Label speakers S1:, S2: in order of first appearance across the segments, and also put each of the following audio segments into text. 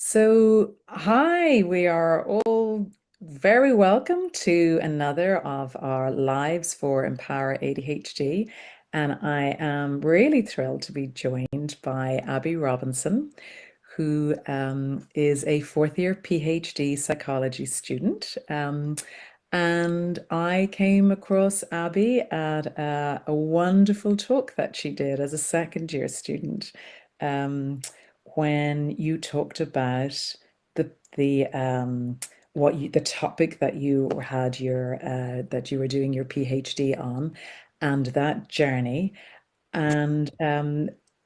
S1: Hi, we are all very welcome to another of our lives for Empower ADHD. And I am really thrilled to be joined by Abbie Robinson, who is a fourth year PhD psychology student. And I came across Abbie at a wonderful talk that she did as a second year student. Um, when you talked about the the topic that you had your that you were doing your PhD on and that journey. And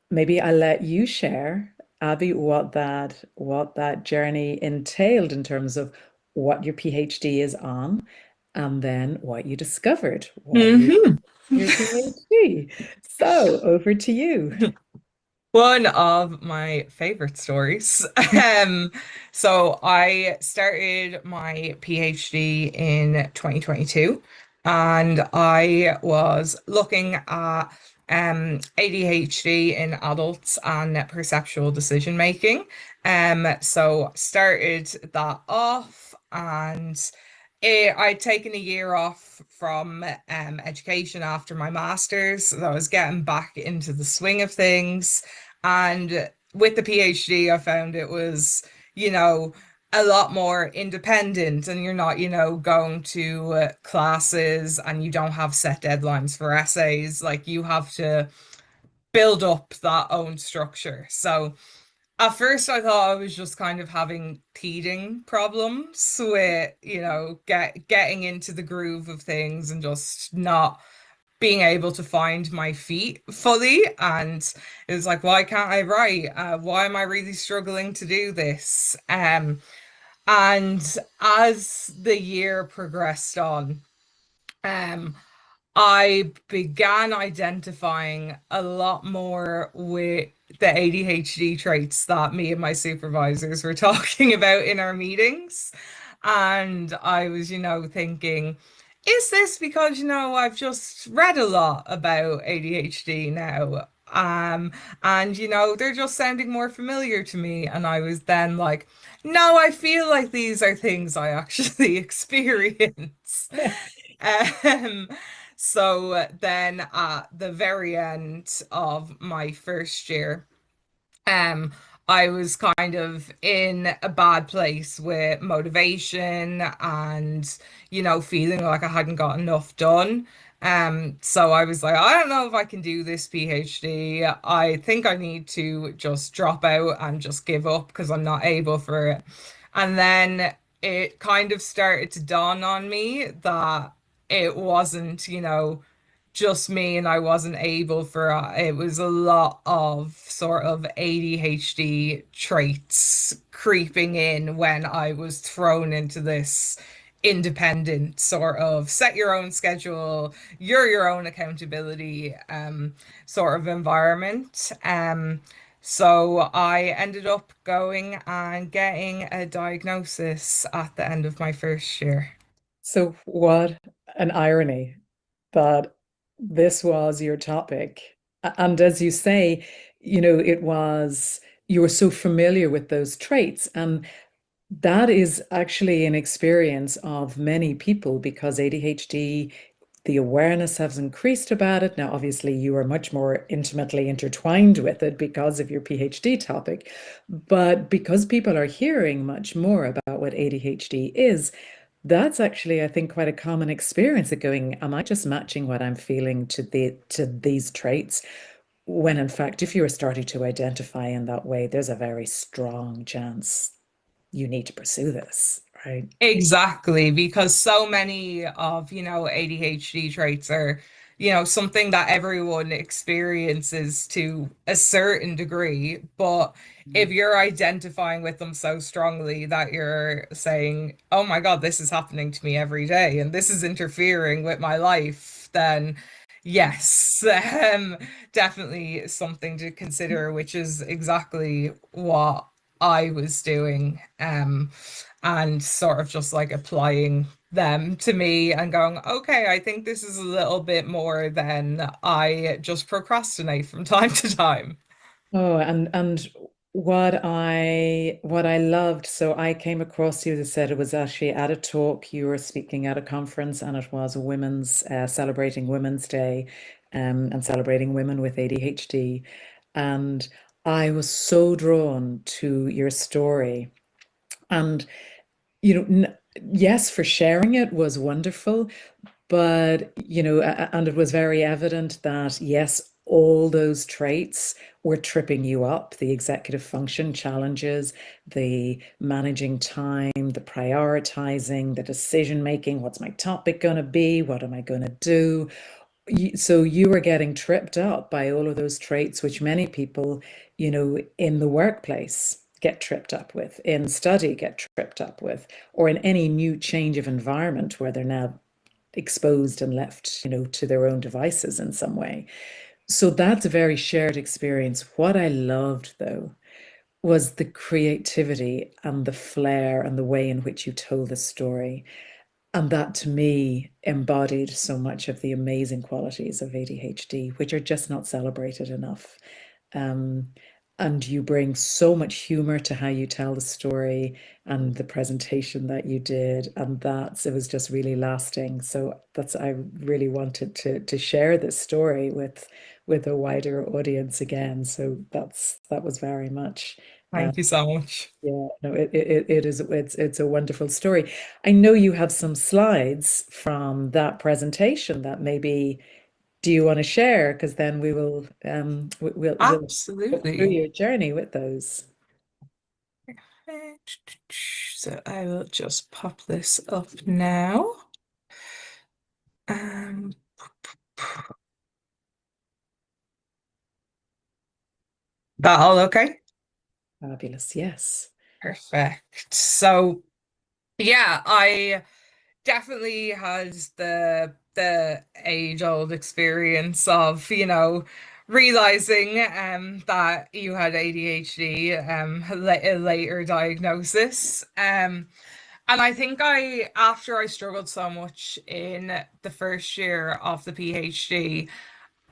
S1: maybe I'll let you share, Abbie, what that journey entailed in terms of what your PhD is on, and then what you discovered while you
S2: hmm
S1: were your PhD. So over to you.
S2: One of my favorite stories. So I started my PhD in 2022, and I was looking at ADHD in adults and perceptual decision making. So started that off, and I'd taken a year off from education after my master's, so I was getting back into the swing of things. And with the PhD, I found it was, you know, a lot more independent, and you're not, going to classes, and you don't have set deadlines for essays. Like, you have to build up that own structure. So at first, I thought I was just kind of having teething problems with, getting into the groove of things and just not being able to find my feet fully. And it was like, why can't I write? Why am I really struggling to do this? And as the year progressed on, um, I began identifying a lot more with the ADHD traits that me and my supervisors were talking about in our meetings. And I was, thinking, is this because, I've just read a lot about ADHD now? And they're just sounding more familiar to me. And I was then like, no, I feel like these are things I actually experience. Um, so then at the very end of my first year, um, I was kind of in a bad place with motivation and, feeling like I hadn't got enough done. So I was like, I don't know if I can do this PhD. I think I need to just drop out and just give up because I'm not able for it. And then it kind of started to dawn on me that it wasn't, just me and I wasn't able for it was a lot of sort of ADHD traits creeping in when I was thrown into this independent sort of set your own schedule, you're your own accountability sort of environment. So I ended up going and getting a diagnosis at the end of my first year.
S1: So what an irony that this was your topic. And as you say, you were so familiar with those traits. And that is actually an experience of many people because ADHD, the awareness has increased about it. Now, obviously, you are much more intimately intertwined with it because of your PhD topic. But because people are hearing much more about what ADHD is, that's actually, I think, quite a common experience of going, am I just matching what I'm feeling to these traits? When in fact, if you are starting to identify in that way, there's a very strong chance you need to pursue this, right?
S2: Exactly, because so many of, ADHD traits are, something that everyone experiences to a certain degree. But if you're identifying with them so strongly that you're saying, oh my God, this is happening to me every day and this is interfering with my life, then yes, definitely something to consider, which is exactly what I was doing. And sort of just like applying them to me and going, okay, I think this is a little bit more than I just procrastinate from time to time.
S1: Oh, and what I loved, so I came across you, as I said, it was actually at a talk. You were speaking at a conference, and it was a women's celebrating Women's Day, and celebrating women with ADHD. And I was so drawn to your story. And yes, for sharing it was wonderful, but, and it was very evident that, yes, all those traits were tripping you up, the executive function challenges, the managing time, the prioritizing, the decision making. What's my topic going to be? What am I going to do? So you were getting tripped up by all of those traits, which many people, in the workplace get tripped up with, in study get tripped up with, or in any new change of environment where they're now exposed and left, to their own devices in some way. So that's a very shared experience. What I loved, though, was the creativity and the flair and the way in which you told the story. And that to me embodied so much of the amazing qualities of ADHD, which are just not celebrated enough. Um, and you bring so much humor to how you tell the story and the presentation that you did, and it was just really lasting. So I really wanted to share this story with a wider audience again. So that was very much.
S2: Thank you so much.
S1: Yeah, no, it's a wonderful story. I know you have some slides from that presentation that maybe do you want to share? Because then we'll go through
S2: Absolutely.
S1: your journey with those.
S2: So I will just pop this up now. Um, that all okay?
S1: Fabulous. Yes.
S2: Perfect. So yeah, I definitely has the age-old experience of, realizing that you had ADHD, a later diagnosis. And I think after I struggled so much in the first year of the PhD,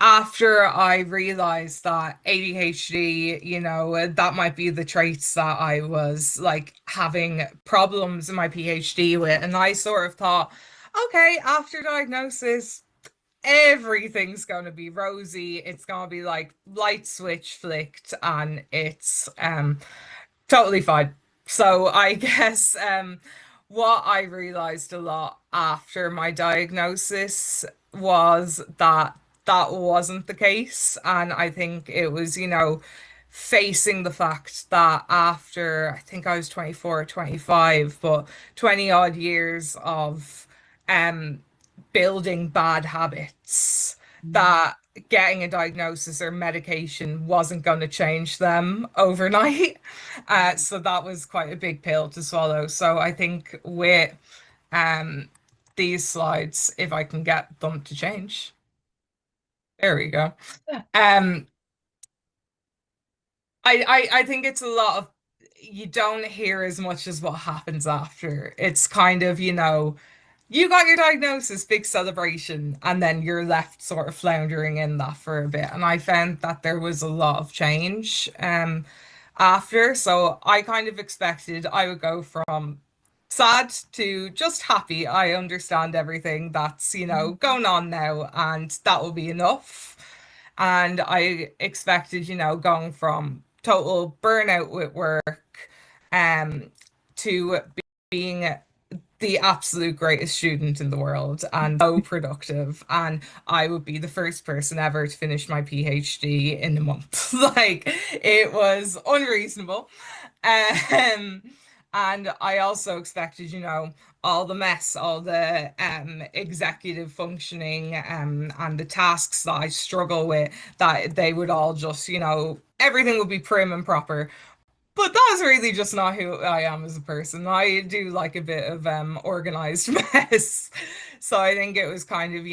S2: after I realized that ADHD, that might be the traits that I was like having problems in my PhD with. And I sort of thought, okay, after diagnosis, everything's going to be rosy. It's going to be like light switch flicked and it's totally fine. So I guess what I realized a lot after my diagnosis was that that wasn't the case. And I think it was, facing the fact that after, I think I was 24 or 25, but 20 odd years of um building bad habits, that getting a diagnosis or medication wasn't going to change them overnight. So that was quite a big pill to swallow. So I think with um, these slides, if I can get them to change, there we go. Um, I think it's a lot of, you don't hear as much as what happens after. It's kind of, you got your diagnosis, big celebration, and then you're left sort of floundering in that for a bit. And I found that there was a lot of change after. So I kind of expected I would go from sad to just happy. I understand everything that's, going on now, and that will be enough. And I expected, going from total burnout with work to being the absolute greatest student in the world and so productive. And I would be the first person ever to finish my PhD in a month. Like, it was unreasonable. Um, and I also expected, all the mess, all the executive functioning and the tasks that I struggle with, that they would all just, everything would be prim and proper. But that's really just not who I am as a person. I do like a bit of organized mess. So I think it was kind of,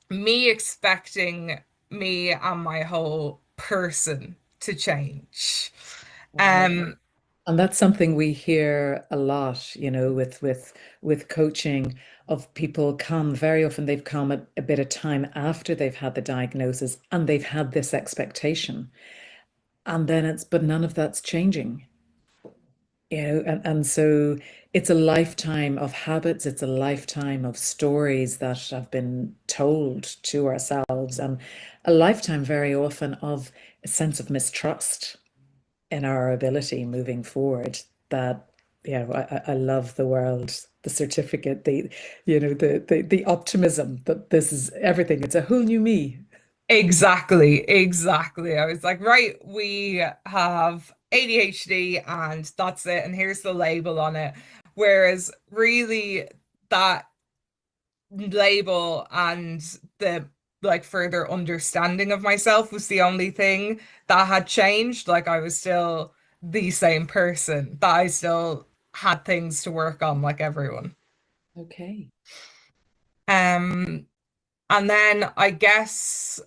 S2: me expecting me and my whole person to change.
S1: Wow.
S2: Um,
S1: And that's something we hear a lot, with coaching of people come very often they've come a bit of time after they've had the diagnosis and they've had this expectation. And then but none of that's changing, and so it's a lifetime of habits, it's a lifetime of stories that have been told to ourselves, and a lifetime very often of a sense of mistrust in our ability moving forward. That, I love the world, the certificate, the optimism that this is everything, it's a whole new me.
S2: Exactly, exactly. I was like, right, we have ADHD and that's it, and here's the label on it. Whereas really that label and the like further understanding of myself was the only thing that had changed. Like I was still the same person, that I still had things to work on like everyone.
S1: Okay.
S2: Um, and then I guess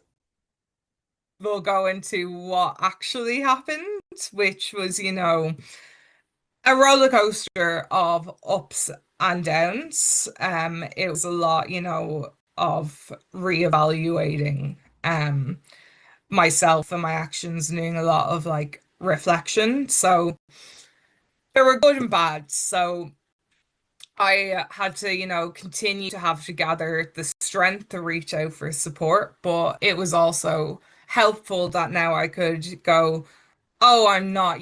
S2: we'll go into what actually happened, which was, a roller coaster of ups and downs. It was a lot, of reevaluating myself and my actions and doing a lot of like reflection. So there were good and bad. So I had to, continue to have to gather the strength to reach out for support, but it was also helpful that now I could go, oh, I'm not,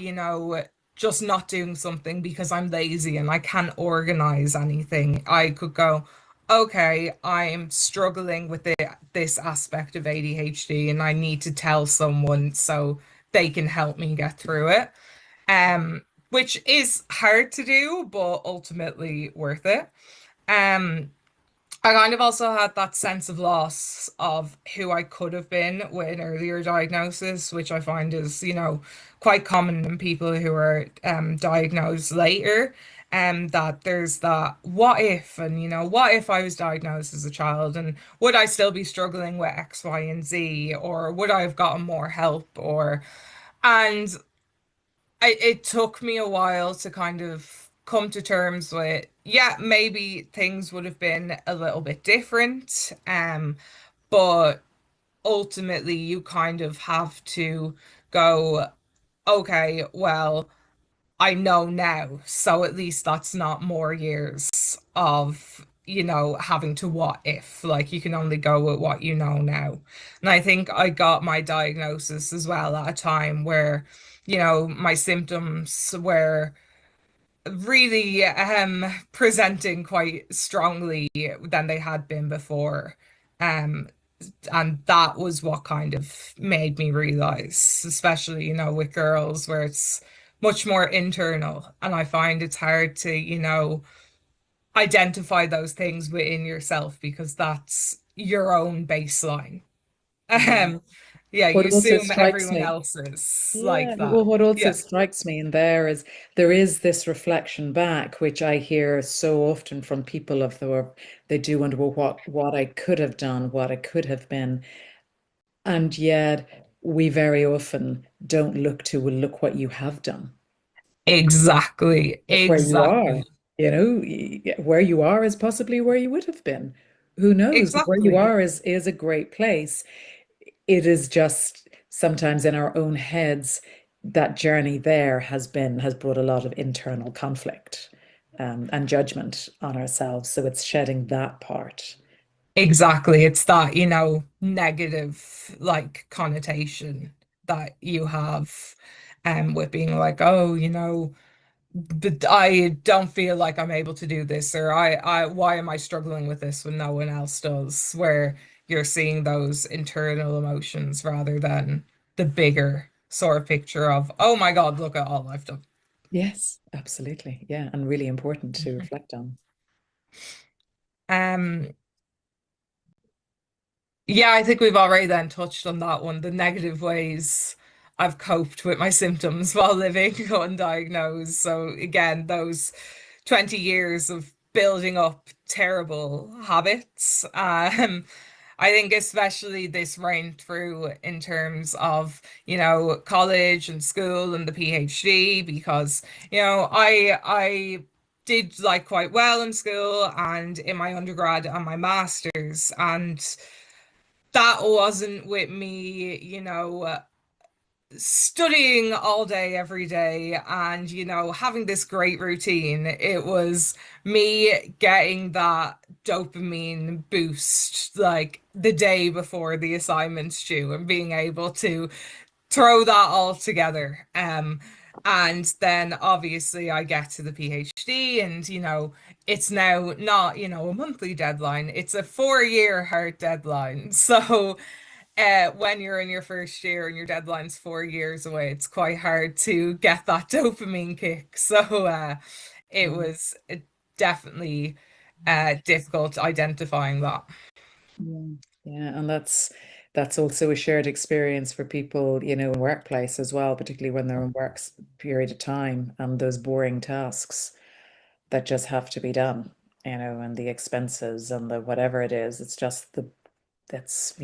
S2: just not doing something because I'm lazy and I can't organize anything. I could go, okay, I'm struggling with this aspect of ADHD and I need to tell someone so they can help me get through it. Which is hard to do, but ultimately worth it. Um, I kind of also had that sense of loss of who I could have been with an earlier diagnosis, which I find is, quite common in people who are diagnosed later. That there's that what if, and what if I was diagnosed as a child, and would I still be struggling with X, Y, and Z, or would I have gotten more help, and it took me a while to kind of come to terms with, yeah, maybe things would have been a little bit different. But ultimately you kind of have to go, okay, well, I know now, so at least that's not more years of, having to what if. Like you can only go with what you know now. And I think I got my diagnosis as well at a time where, my symptoms were really presenting quite strongly than they had been before. Um, and that was what kind of made me realize, especially, with girls where it's much more internal. And I find it's hard to, identify those things within yourself because that's your own baseline.
S1: Yeah.
S2: Um, yeah, you
S1: What also
S2: assume
S1: strikes
S2: everyone
S1: me,
S2: else is
S1: yeah,
S2: like
S1: well,
S2: that.
S1: what also
S2: Yeah,
S1: strikes me in there is there is this reflection back, which I hear so often from people of the, they do wonder, well, what I could have done, what I could have been. And yet we very often don't look to, well, look what you have done.
S2: exactly,
S1: Look where you are.
S2: exactly,
S1: Where you are is possibly where you would have been. Who knows? Where you
S2: exactly.
S1: are is a great place. It is just sometimes in our own heads that journey there has brought a lot of internal conflict, and judgment on ourselves. So it's shedding that part.
S2: Exactly. It's that, negative like connotation that you have with being like, oh, but I don't feel like I'm able to do this, or I why am I struggling with this when no one else does? Where you're seeing those internal emotions rather than the bigger sort of picture of, oh my God, look at all I've done.
S1: Yes, absolutely. Yeah, and really important to reflect on.
S2: Um, Yeah, I think we've already then touched on that one, the negative ways I've coped with my symptoms while living undiagnosed. So again, those 20 years of building up terrible habits. I think especially this rang through in terms of, college and school and the PhD because, I did like quite well in school and in my undergrad and my master's, and that wasn't with me, studying all day, every day, and having this great routine. It was me getting that dopamine boost like the day before the assignment's due and being able to throw that all together. And then obviously I get to the PhD, and it's now not, a monthly deadline, it's a 4 year hard deadline. So when you're in your first year and your deadline's 4 years away, it's quite hard to get that dopamine kick. So it was definitely difficult identifying that.
S1: Yeah, yeah, and that's also a shared experience for people, in workplace as well, particularly when they're in work period of time and those boring tasks that just have to be done, and the expenses and the whatever it is. It's just that's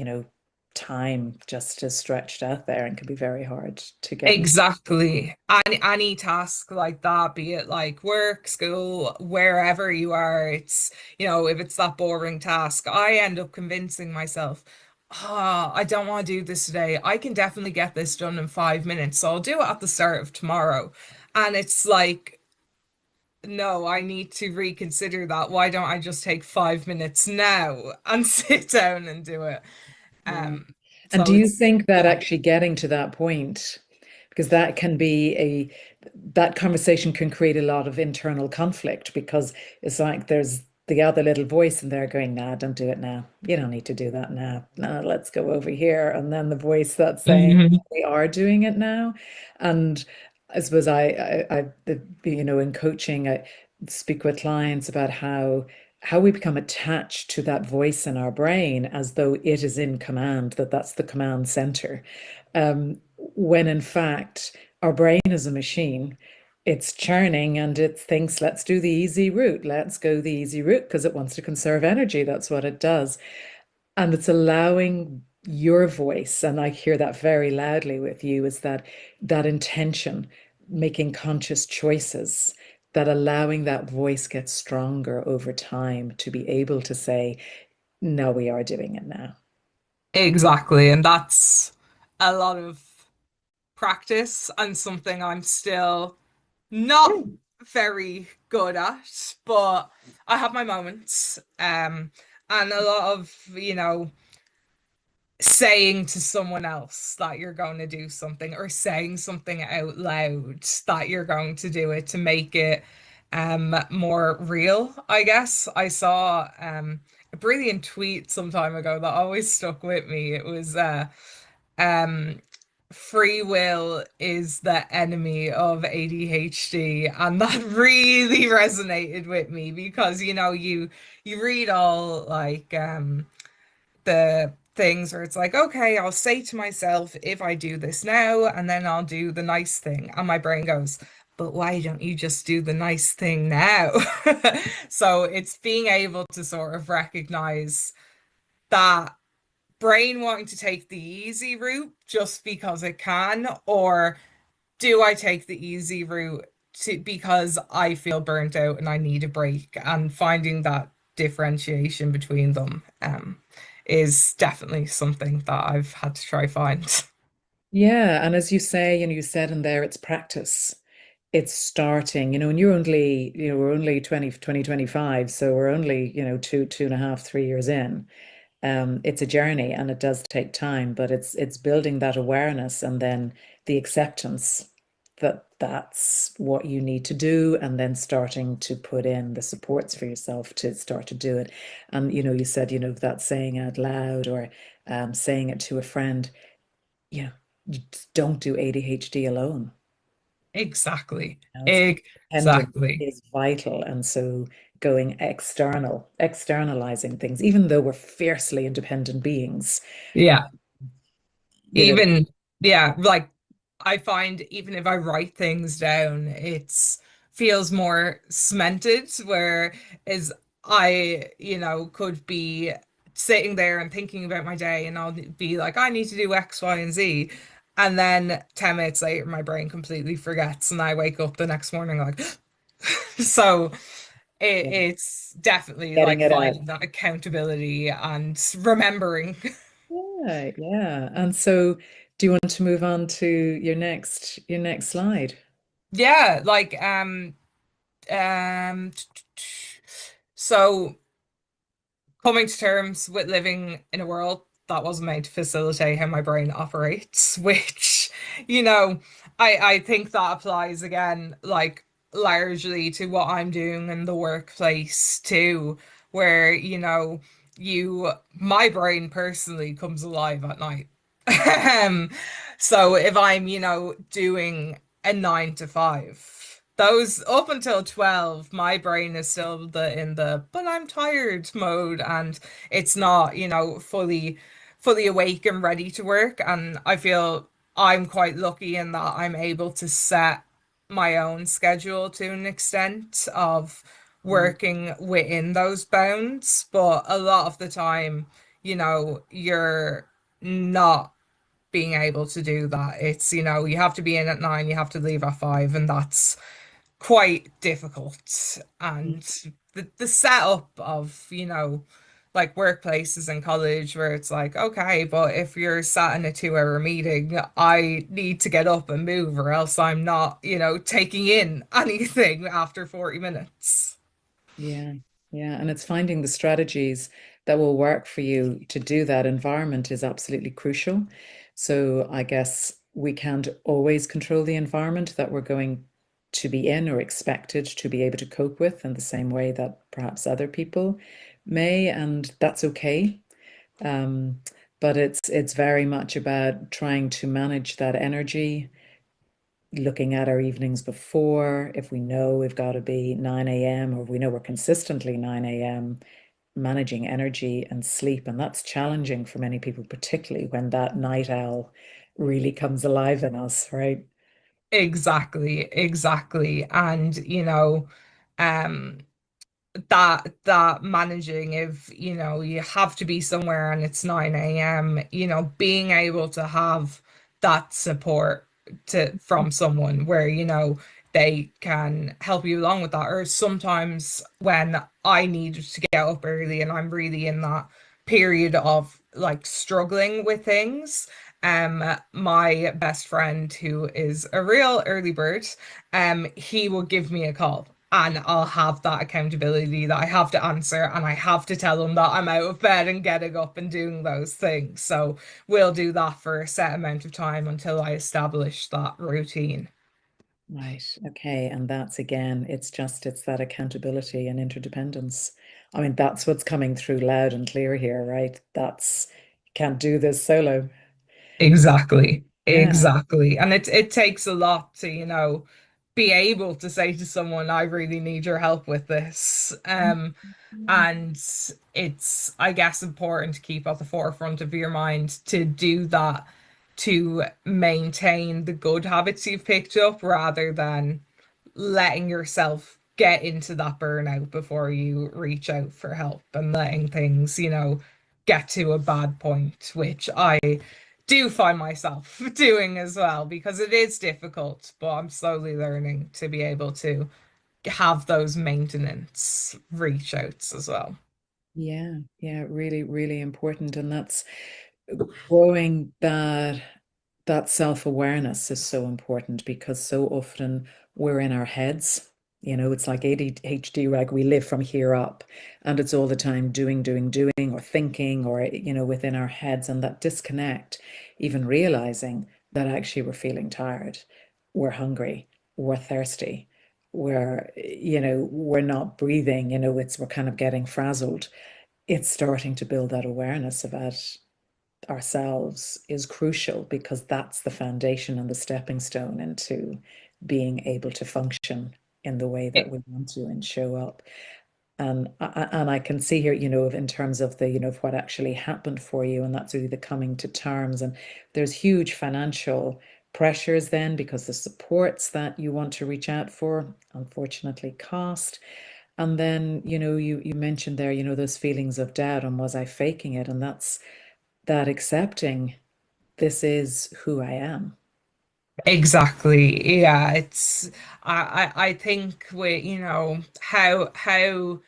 S1: time just is stretched out there and can be very hard to get.
S2: Exactly. Any task like that, be it like work, school, wherever you are, it's, if it's that boring task, I end up convincing myself, I don't want to do this today. I can definitely get this done in 5 minutes, so I'll do it at the start of tomorrow. And it's like, no, I need to reconsider that. Why don't I just take 5 minutes now and sit down and do it?
S1: Yeah.
S2: Um,
S1: And
S2: so
S1: do you
S2: it's,
S1: think that
S2: yeah.
S1: actually getting to that point, because that conversation can create a lot of internal conflict because it's like there's the other little voice in there going, nah, don't do it now. You don't need to do that now. No, let's go over here. And then the voice that's saying,
S2: Mhm.
S1: we are doing it now. And I suppose in coaching, I speak with clients about how we become attached to that voice in our brain as though it is in command, that's the command center. When in fact, our brain is a machine. It's churning and it thinks, let's do the easy route. Let's go the easy route because it wants to conserve energy. That's what it does. And it's allowing your voice, and I hear that very loudly with you, is that intention, making conscious choices, that allowing that voice get stronger over time to be able to say, no, we are doing it now.
S2: Exactly. And that's a lot of practice and something I'm still not very good at, but I have my moments. And a lot of, saying to someone else that you're going to do something, or saying something out loud that you're going to do it to make it more real, I guess. I saw a brilliant tweet some time ago that always stuck with me. It was um free will is the enemy of ADHD, and that really resonated with me because you read all like the things where it's like, okay, I'll say to myself, if I do this now, and then I'll do the nice thing. And my brain goes, but why don't you just do the nice thing now? So it's being able to sort of recognize that brain wanting to take the easy route just because it can, or do I take the easy route because I feel burnt out and I need a break? And finding that differentiation between them is definitely something that I've had to try find.
S1: Yeah, and as you say, you said in there, it's practice. It's starting, and you're only, we're only 2025, so we're only, 2.5, 3 years in. It's a journey and it does take time, but it's building that awareness and then the acceptance that that's what you need to do, and then starting to put in the supports for yourself to start to do it. And you said, that saying out loud or saying it to a friend, you just don't do ADHD alone.
S2: Exactly.
S1: It's independent
S2: Exactly.
S1: is vital, and so going externalizing things, even though we're fiercely independent beings,
S2: Yeah.
S1: you know,
S2: Even, yeah, like I find even if I write things down, it's feels more cemented, whereas I, could be sitting there and thinking about my day and I'll be like, I need to do X, Y, and Z. And then 10 minutes later, my brain completely forgets and I wake up the next morning like, so it's definitely
S1: getting
S2: like
S1: it out.
S2: finding that accountability and remembering.
S1: Yeah, yeah. And so Do you want to move on to your next slide?
S2: Yeah, like so coming to terms with living in a world that wasn't made to facilitate how my brain operates, which, you know, I think that applies again, like largely to what I'm doing in the workplace too, where, my brain personally comes alive at night. Um, so if I'm, doing a 9 to 5, those up until 12, my brain is still in the but I'm tired mode, and it's not, fully awake and ready to work. And I feel I'm quite lucky in that I'm able to set my own schedule to an extent of
S1: Mm,
S2: working within those bounds. But a lot of the time, you're not being able to do that. It's, you have to be in at 9, you have to leave at 5, and that's quite difficult. And the setup of, like workplaces and college where it's like, okay, but if you're sat in a 2 hour meeting, I need to get up and move, or else I'm not, taking in anything after 40 minutes.
S1: yeah, yeah. And it's finding the strategies that will work for you to do that. Environment is absolutely crucial. So I guess we can't always control the environment that we're going to be in or expected to be able to cope with in the same way that perhaps other people may, and that's okay. Um, but it's very much about trying to manage that energy, looking at our evenings before, if we know we've got to be 9 a.m. or we know we're consistently 9 a.m., managing energy and sleep. And that's challenging for many people, particularly when that night owl really comes alive in us, right?
S2: Exactly, exactly. And, um, that managing, if you have to be somewhere and it's 9 a.m., being able to have that support from someone where they can help you along with that. Or sometimes when I need to get up early and I'm really in that period of like struggling with things, my best friend, who is a real early bird, he will give me a call, and I'll have that accountability that I have to answer, and I have to tell him that I'm out of bed and getting up and doing those things. So we'll do that for a set amount of time until I establish that routine.
S1: Right. Okay. And that's again, it's that accountability and interdependence. I mean, that's what's coming through loud and clear here, right? That's, you can't do this solo.
S2: Exactly.
S1: Yeah.
S2: Exactly. And it takes a lot to, be able to say to someone, I really need your help with this. And it's, I guess, important to keep at the forefront of your mind to do that, to maintain the good habits you've picked up rather than letting yourself get into that burnout before you reach out for help, and letting things, get to a bad point, which I do find myself doing as well, because it is difficult, but I'm slowly learning to be able to have those maintenance reach outs as well.
S1: Yeah. Yeah. Really, really important. And that's growing that self-awareness is so important because so often we're in our heads. It's like ADHD, like we live from here up, and it's all the time doing, doing, doing, or thinking, or, within our heads, and that disconnect, even realizing that actually we're feeling tired, we're hungry, we're thirsty, we're not breathing, we're kind of getting frazzled. It's starting to build that awareness about ourselves is crucial because that's the foundation and the stepping stone into being able to function in the way that we want to and show up. And I can see here, in terms of the, of what actually happened for you, and that's really the coming to terms. And there's huge financial pressures then because the supports that you want to reach out for, unfortunately, cost. And then, you mentioned there, those feelings of doubt and was I faking it? And that's that accepting this is who I am.
S2: Exactly. Yeah, it's I think with, how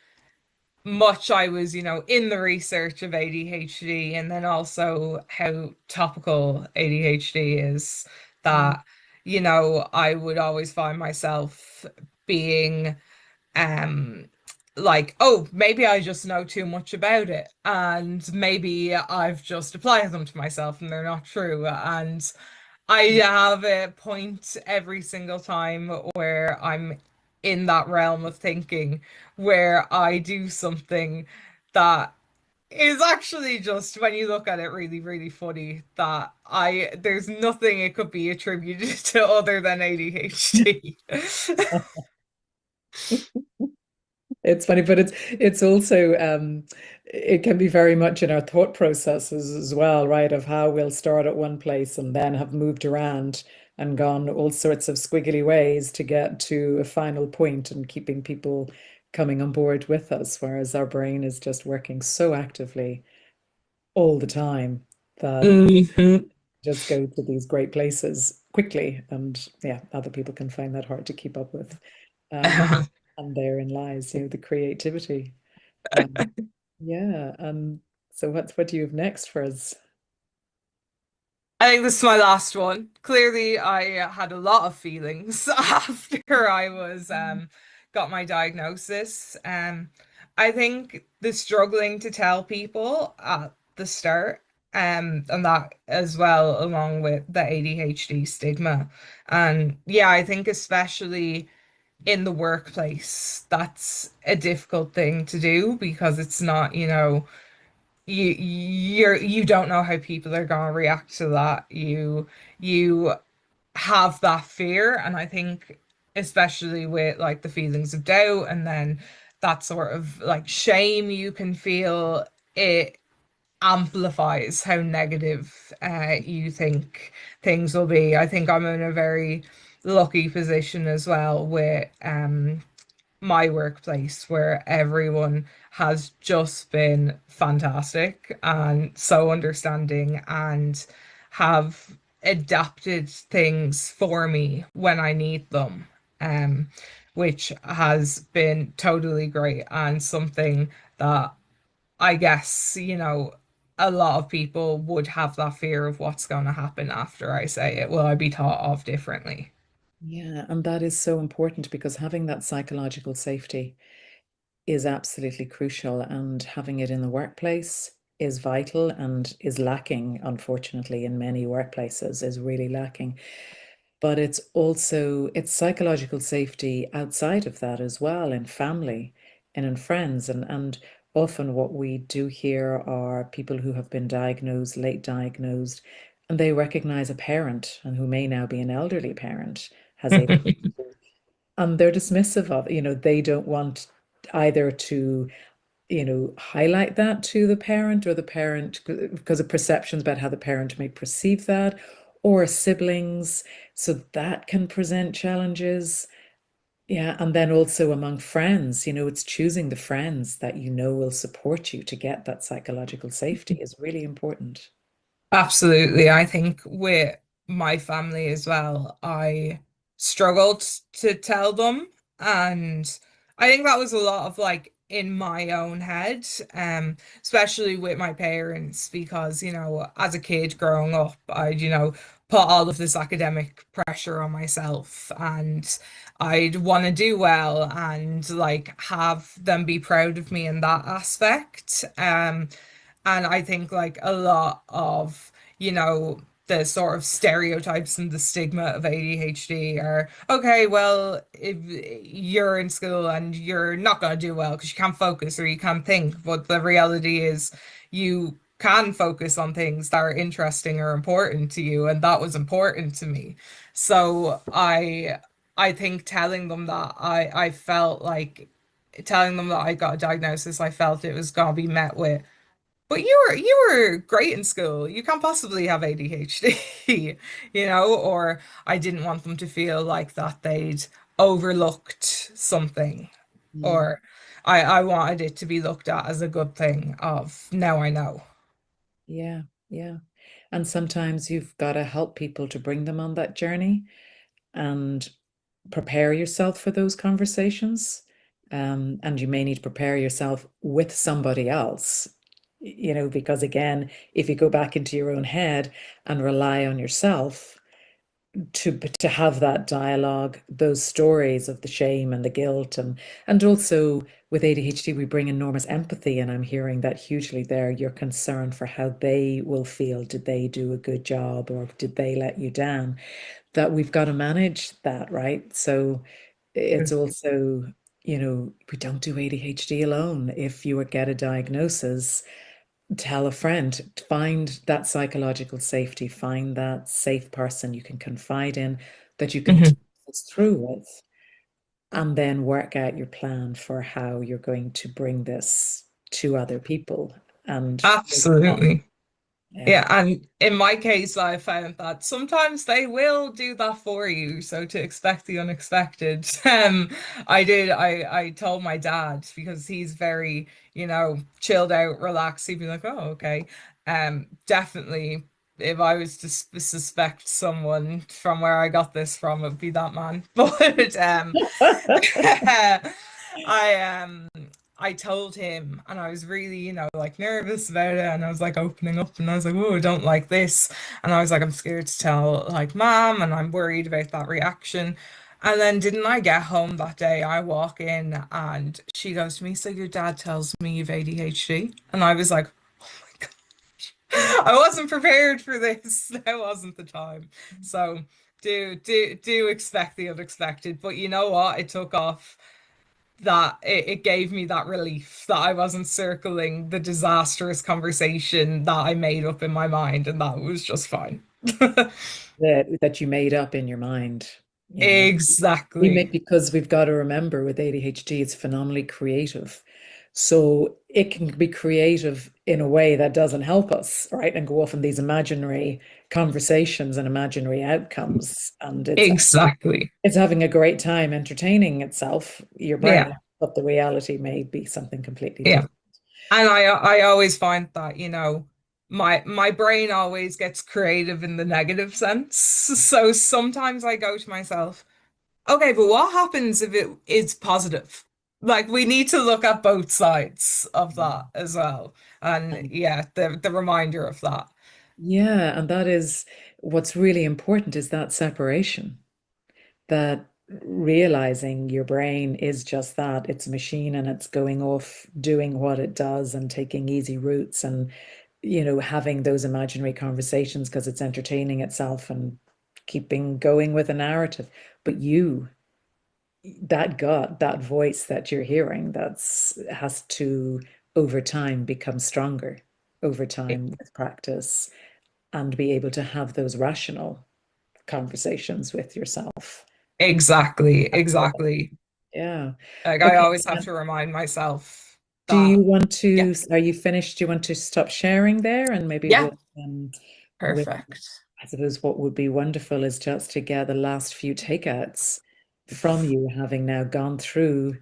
S2: much I was, in the research of ADHD, and then also how topical ADHD is,
S1: Mm.
S2: that, I would always find myself being um like, oh, maybe I just know too much about it, and maybe I've just applied them to myself and they're not true. And I have a point every single time where I'm in that realm of thinking where I do something that is actually just, when you look at it, really, really funny, that I there's nothing it could be attributed to other than ADHD.
S1: It's funny, but it's also it can be very much in our thought processes as well, right? Of how we'll start at one place and then have moved around and gone all sorts of squiggly ways to get to a final point and keeping people coming on board with us, whereas our brain is just working so actively all the time that
S2: Mhm.
S1: just go to these great places quickly. And yeah, other people can find that hard to keep up with. Um, and therein lies, the creativity. Um, yeah. So what do you have next for us?
S2: I think this is my last one. Clearly, I had a lot of feelings after I was got my diagnosis. I think the struggling to tell people at the start, and that as well, along with the ADHD stigma. And yeah, I think especially in the workplace, that's a difficult thing to do because it's not, you don't know how people are going to react to that. You have that fear, and I think especially with like the feelings of doubt and then that sort of like shame you can feel, it amplifies how negative you think things will be. I think I'm in a very lucky position as well with my workplace, where everyone has just been fantastic and so understanding and have adapted things for me when I need them, um, which has been totally great and something that I guess, a lot of people would have that fear of what's going to happen after I say it. Will I be thought of differently?
S1: Yeah, and that is so important because having that psychological safety is absolutely crucial, and having it in the workplace is vital and is lacking, unfortunately, in many workplaces, is really lacking. But it's psychological safety outside of that as well, in family and in friends. And often what we do hear are people who have been diagnosed, late diagnosed, and they recognize a parent and who may now be an elderly parent has ADHD. And they're dismissive of, they don't want either to, highlight that to the parent, or the parent because of perceptions about how the parent may perceive that, or siblings. So that can present challenges. Yeah. And then also among friends, it's choosing the friends that will support you to get that psychological safety is really important.
S2: Absolutely. I think with my family as well, I struggled to tell them. And I think that was a lot of like in my own head, especially with my parents, because, as a kid growing up, I'd, put all of this academic pressure on myself, and I'd want to do well and like have them be proud of me in that aspect. And I think like a lot of, the sort of stereotypes and the stigma of ADHD are, okay, well, if you're in school and you're not going to do well because you can't focus or you can't think. But the reality is you can focus on things that are interesting or important to you. And that was important to me. So I think telling them that I felt like telling them that I got a diagnosis, I felt it was going to be met with, but you were great in school. You can't possibly have ADHD, or I didn't want them to feel like that they'd overlooked something,
S1: Mm.
S2: or I wanted it to be looked at as a good thing of now I know.
S1: Yeah, yeah. And sometimes you've got to help people to bring them on that journey and prepare yourself for those conversations. and you may need to prepare yourself with somebody else, because again, if you go back into your own head and rely on yourself to have that dialogue, those stories of the shame and the guilt, and also with ADHD we bring enormous empathy, and I'm hearing that hugely there, your concern for how they will feel. Did they do a good job or did they let you down? That we've got to manage that, right? So it's also, we don't do ADHD alone. If you get a diagnosis, tell a friend, find that psychological safety, find that safe person you can confide in, that you can talk
S2: Mhm.
S1: this through with, and then work out your plan for how you're going to bring this to other people. And
S2: Absolutely.
S1: yeah.
S2: Yeah, and in my case, I found that sometimes they will do that for you. So to expect the unexpected, I told my dad because he's very, chilled out, relaxed. He'd be like, "Oh, okay." Definitely, if I was to suspect someone from where I got this from, it'd be that man. But I I told him and I was really, like nervous about it and I was like opening up and I was like, "Oh, I don't like this." And I was like, "I'm scared to tell like mom and I'm worried about that reaction." And then didn't I get home that day, I walk in and she goes to me, "So your dad tells me you've ADHD?" And I was like, "Oh my God, I wasn't prepared for this. That wasn't the time." So do expect the unexpected. But you know what? It took off that it gave me that relief that I wasn't circling the disastrous conversation that I made up in my mind, and that was just fine.
S1: That you made up in your mind. We
S2: Exactly.
S1: make, because we've got to remember with ADHD, it's phenomenally creative. So it can be creative in a way that doesn't help us, right? And go off in these imaginary conversations and imaginary outcomes. And
S2: Exactly.
S1: it's having a great time entertaining itself, your brain,
S2: Yeah.
S1: but the reality may be something completely
S2: Yeah.
S1: different.
S2: And I always find that, my brain always gets creative in the negative sense. So sometimes I go to myself, okay, but what happens if it is positive? Like we need to look at both sides of that as well. And
S1: And
S2: yeah, the reminder of that.
S1: yeah, and that is what's really important, is that separation, that realizing your brain is just that, it's a machine and it's going off doing what it does and taking easy routes, and having those imaginary conversations because it's entertaining itself and keeping going with a narrative. But that gut, that voice that you're hearing, that's has to over time become stronger, over time with practice, and be able to have those rational conversations with yourself.
S2: Exactly, exactly.
S1: Yeah.
S2: Like I
S1: Okay.
S2: always have to remind myself
S1: Do you
S2: that,
S1: want
S2: yeah,
S1: to, are you finished? Do you want to stop sharing there? And maybe
S2: yeah,
S1: with,
S2: perfect.
S1: I suppose what would be wonderful is just to get the last few takeouts from you, having now gone through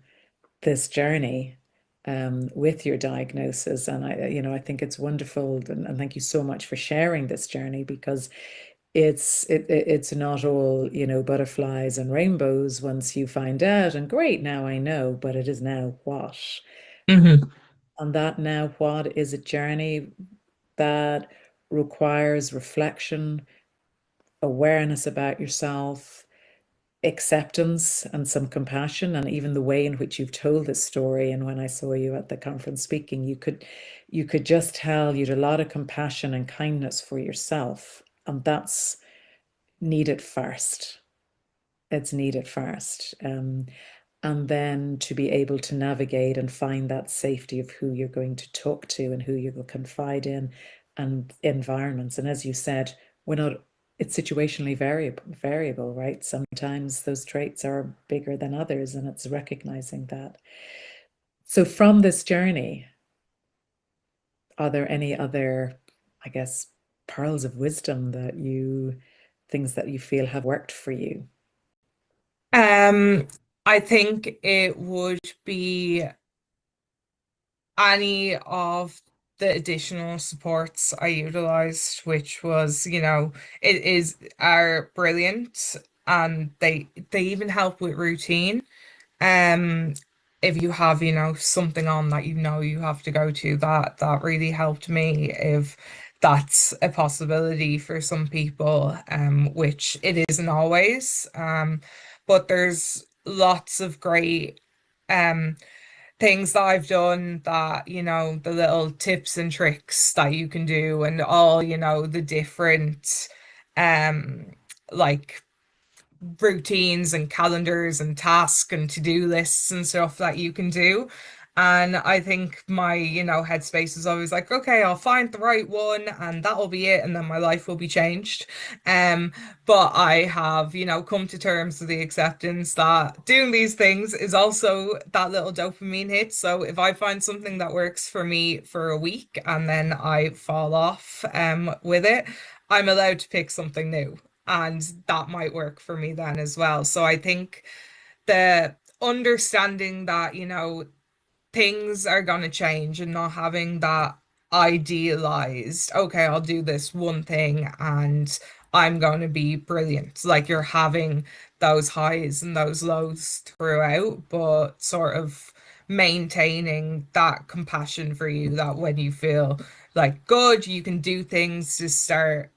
S1: this journey with your diagnosis. And I think it's wonderful, and thank you so much for sharing this journey, because it's not all, butterflies and rainbows once you find out, and great, now I know, but it is now what?
S2: Hmm.
S1: And that now what is a journey that requires reflection, awareness about yourself, acceptance, and some compassion. And even the way in which you've told this story, and when I saw you at the conference speaking, you could just tell you'd a lot of compassion and kindness for yourself, and that's needed first. It's needed first. And then to be able to navigate and find that safety of who you're going to talk to and who you will confide in, and environments. And as you said, we're not, it's situationally variable, right? Sometimes those traits are bigger than others, and it's recognizing that. So from this journey, are there any other, I guess, pearls of wisdom things that you feel have worked for you?
S2: Um, I think it would be any of the additional supports I utilized, which was, it is are brilliant and they even help with routine. Um, if you have, something on that you have to go to, that really helped me if that's a possibility for some people, which it isn't always. But there's lots of great um things that I've done that, the little tips and tricks that you can do and all, the different um like routines and calendars and tasks and to-do lists and stuff that you can do. And I think my, headspace is always like, okay, I'll find the right one and that'll be it, and then my life will be changed. Um, but I have, come to terms with the acceptance that doing these things is also that little dopamine hit. So if I find something that works for me for a week and then I fall off with it, I'm allowed to pick something new, and that might work for me then as well. So I think the understanding that, things are going to change and not having that idealized, okay, I'll do this one thing and I'm going to be brilliant. Like you're having those highs and those lows throughout, but sort of maintaining that compassion for you that when you feel like good, you can do things to start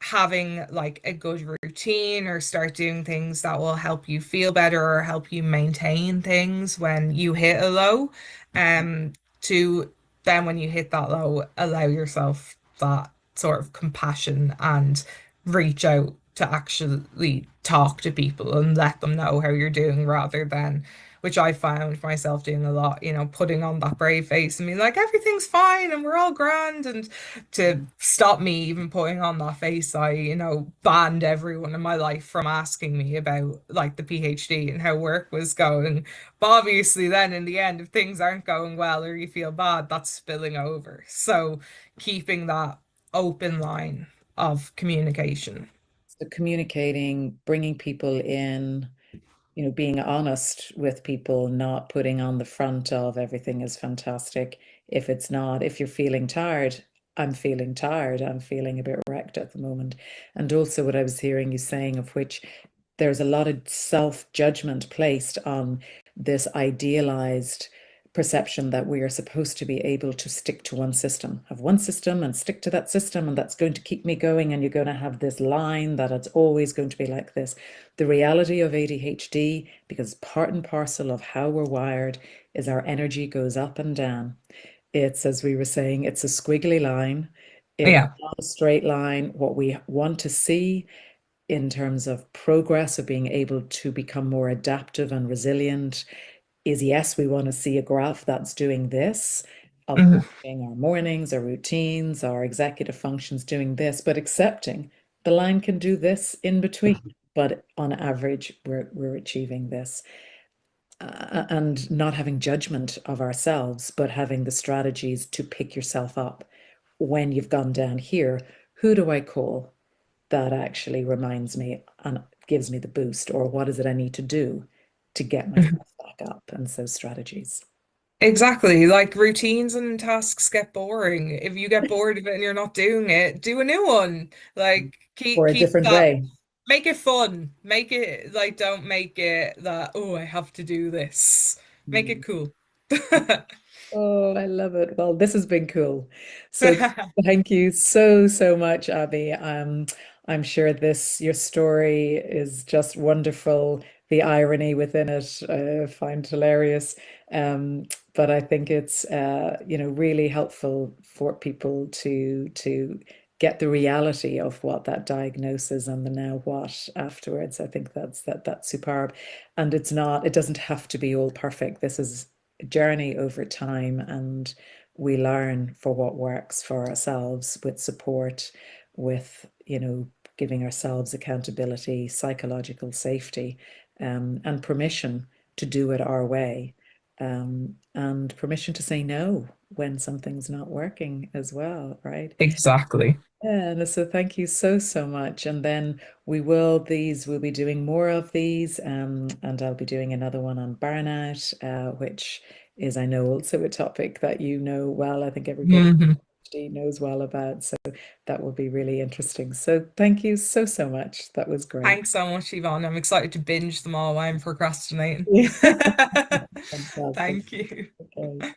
S2: having like a good routine or start doing things that will help you feel better or help you maintain things when you hit a low. Um, to then when you hit that low, allow yourself that sort of compassion and reach out to actually talk to people and let them know how you're doing rather than, which I found myself doing a lot, putting on that brave face and being like, everything's fine and we're all grand. And to stop me even putting on that face, I, banned everyone in my life from asking me about like the PhD and how work was going. But obviously, then in the end, if things aren't going well or you feel bad, that's spilling over. So keeping that open line of communication.
S1: So communicating, bringing people in, being honest with people, not putting on the front of everything is fantastic. If it's not, if you're feeling tired, I'm feeling tired. I'm feeling a bit wrecked at the moment. And also, what I was hearing you saying, of which there's a lot of self-judgment placed on this idealized perception that we are supposed to be able to stick to one system, have one system and stick to that system, and that's going to keep me going. And you're going to have this line that it's always going to be like this. The reality of ADHD, because part and parcel of how we're wired, is our energy goes up and down. It's, as we were saying, it's a squiggly line. It's
S2: Yeah.
S1: not a straight line. What we want to see in terms of progress of being able to become more adaptive and resilient is, yes, we want to see a graph that's doing this,
S2: Mhm.
S1: upholding our mornings, our routines, our executive functions doing this, but accepting the line can do this in between. But on average, we're achieving this. And not having judgment of ourselves, but having the strategies to pick yourself up when you've gone down here. Who do I call that actually reminds me and gives me the boost? Or what is it I need to do to get
S2: Mhm.
S1: myself back up? And so strategies.
S2: Exactly. Like routines and tasks get boring. If you get bored of it and you're not doing it, do a new one. Like keep
S1: Or a
S2: keep
S1: different
S2: that,
S1: way.
S2: make it fun. Make it like, don't make it that, oh, I have to do this. Make
S1: Mm.
S2: it cool.
S1: Oh, I love it. Well, this has been cool. So thank you so, so much, Abby. I'm sure your story is just wonderful. The irony within it, I find hilarious. Um, but I think it's really helpful for people to get the reality of what that diagnosis and the now what afterwards. I think that's superb. And it doesn't have to be all perfect. This is journey over time, and we learn for what works for ourselves with support, with giving ourselves accountability, psychological safety, and permission to do it our way, and permission to say no when something's not working as well, right?
S2: Exactly.
S1: Yeah, and so thank you so, so much. And then we'll be doing more of these, and I'll be doing another one on burnout, which is, I know, also a topic that you know well. I think everybody
S2: Mhm.
S1: knows well about. So that will be really interesting. So thank you so, so much. That was great.
S2: Thanks so much, Yvonne. I'm excited to binge them all while I'm procrastinating.
S1: Fantastic.
S2: Thank you.
S1: Okay.